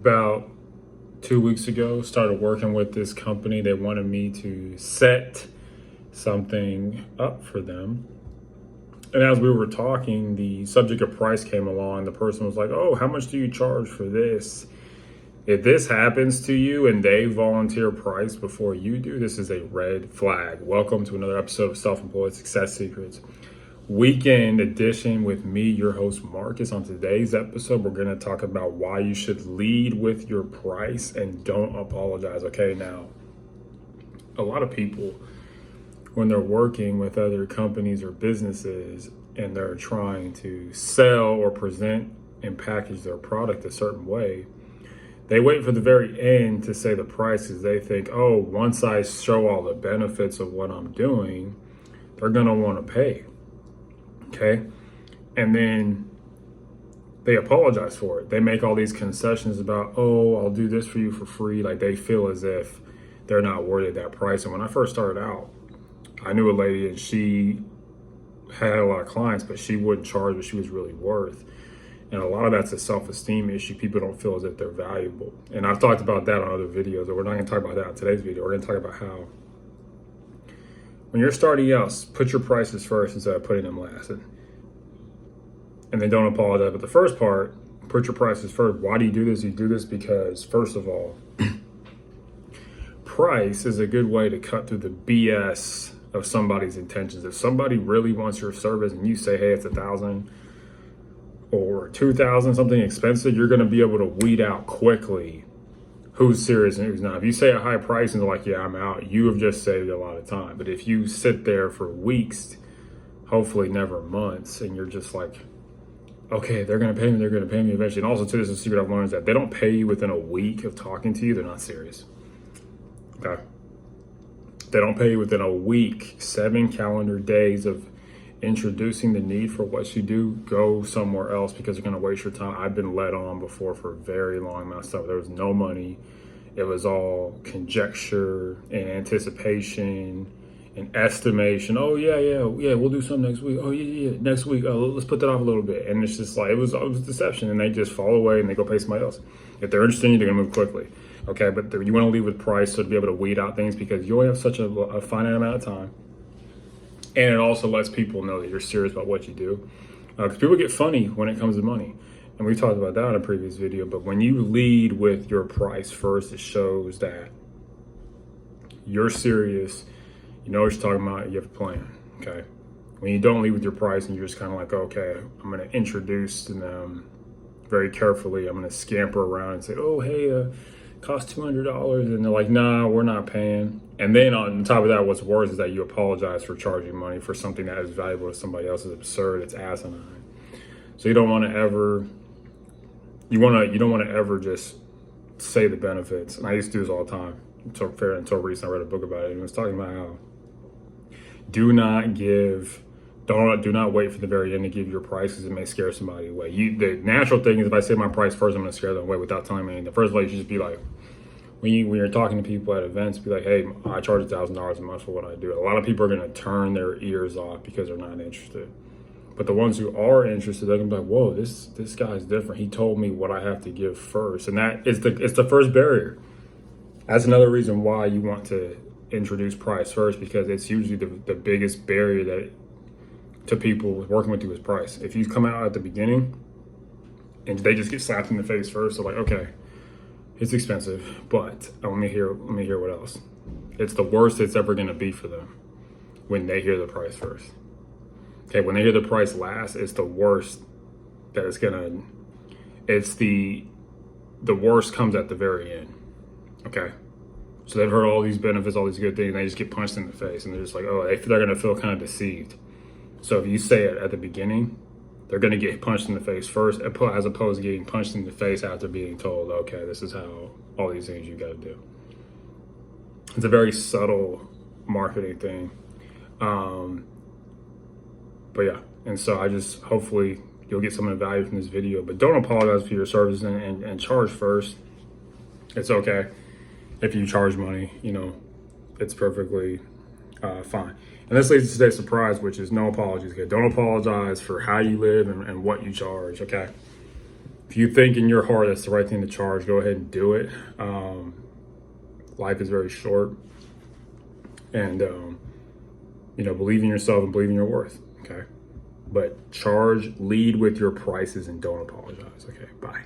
about 2 weeks ago, started working with this company. They wanted me to set something up for them. And as we were talking, the subject of price came along. The person was like, "Oh, how much do you charge for this?" If this happens to you and they volunteer price before you do, this is a red flag. Welcome to another episode of Self-Employed Success Secrets Weekend Edition with me, your host, Marcus. On today's episode, we're going to talk about why you should lead with your price and don't apologize. Okay, now, a lot of people, when they're working with other companies or businesses and they're trying to sell or present and package their product a certain way, they wait for the very end to say the prices. They think, oh, once I show all the benefits of what I'm doing, they're going to want to pay. Okay. And then they apologize for it. They make all these concessions about, oh, I'll do this for you for free. Like they feel as if they're not worthy of that price. And when I first started out, I knew a lady and she had a lot of clients, but she wouldn't charge what she was really worth. And a lot of that's a self-esteem issue. People don't feel as if they're valuable. And I've talked about that on other videos, but we're not going to talk about that in today's video. We're going to talk about how when you're starting out, put your prices first instead of putting them last. And then don't apologize. But the first part, put your prices first. Why do you do this? You do this because, first of all, price is a good way to cut through the BS of somebody's intentions. If somebody really wants your service and you say, hey, it's $1,000 or $2,000, something expensive, you're going to be able to weed out quickly who's serious and who's not. If you say a high price and they're like, yeah, I'm out, you have just saved a lot of time. But if you sit there for weeks, hopefully never months, and you're just like, okay, they're going to pay me eventually. And also, too, this is a secret I've learned is that they don't pay you within a week of talking to you, they're not serious. Okay? They don't pay you within a week, 7 calendar days of introducing the need for what you do. Go somewhere else because you're going to waste your time. I've been led on before for a very long amount of stuff. There was no money. It was all conjecture and anticipation and estimation. Oh, yeah, we'll do something next week. Oh, yeah, next week. Let's put that off a little bit. And it's just like, it was deception. And they just fall away and they go pay somebody else. If they're interested in you, they're going to move quickly. Okay, but you want to lead with price so to be able to weed out things because you only have such a finite amount of time. And it also lets people know that you're serious about what you do. Because people get funny when it comes to money. And we talked about that in a previous video. But when you lead with your price first, it shows that you're serious. You know what you're talking about. You have a plan. Okay. When you don't lead with your price and you're just kind of like, okay, I'm going to introduce them very carefully. I'm going to scamper around and say, oh, hey, cost $200, and they're like, nah, we're not paying. And then on top of that, what's worse is that you apologize for charging money for something that is valuable to somebody else. Is absurd. It's asinine. So you don't want to ever just say the benefits. And I used to do this all the time until recently. I read a book about it, and it was talking about how do not wait for the very end to give your price because it may scare somebody away. The natural thing is if I say my price first, I'm going to scare them away without telling them anything. The first place you should just be like, when you're talking to people at events, be like, hey, I charge $1,000 a month for what I do. A lot of people are going to turn their ears off because they're not interested. But the ones who are interested, they're going to be like, whoa, this guy's different. He told me what I have to give first. And it's the first barrier. That's another reason why you want to introduce price first, because it's usually the biggest barrier to people working with you is price. If you come out at the beginning and they just get slapped in the face first, they're like, okay, it's expensive, but let me hear what else. It's the worst it's ever going to be for them when they hear the price first. Okay, when they hear the price last, it's the worst that it's gonna. It's the worst comes at the very end. Okay, so they've heard all these benefits, all these good things, and they just get punched in the face, and they're just like, oh, they're gonna feel kind of deceived. So if you say it at the beginning, they're going to get punched in the face first, as opposed to getting punched in the face after being told, okay, this is how all these things you got to do. It's a very subtle marketing thing. But yeah, and so hopefully you'll get some of the value from this video, but don't apologize for your service and charge first. It's okay if you charge money, it's perfectly fine. And this leads to today's surprise, which is no apologies. Okay, don't apologize for how you live and what you charge. Okay, If you think in your heart that's the right thing to charge, go ahead and do it. Life is very short, and believe in yourself and believe in your worth. Okay, but lead with your prices, and don't apologize. Okay, bye.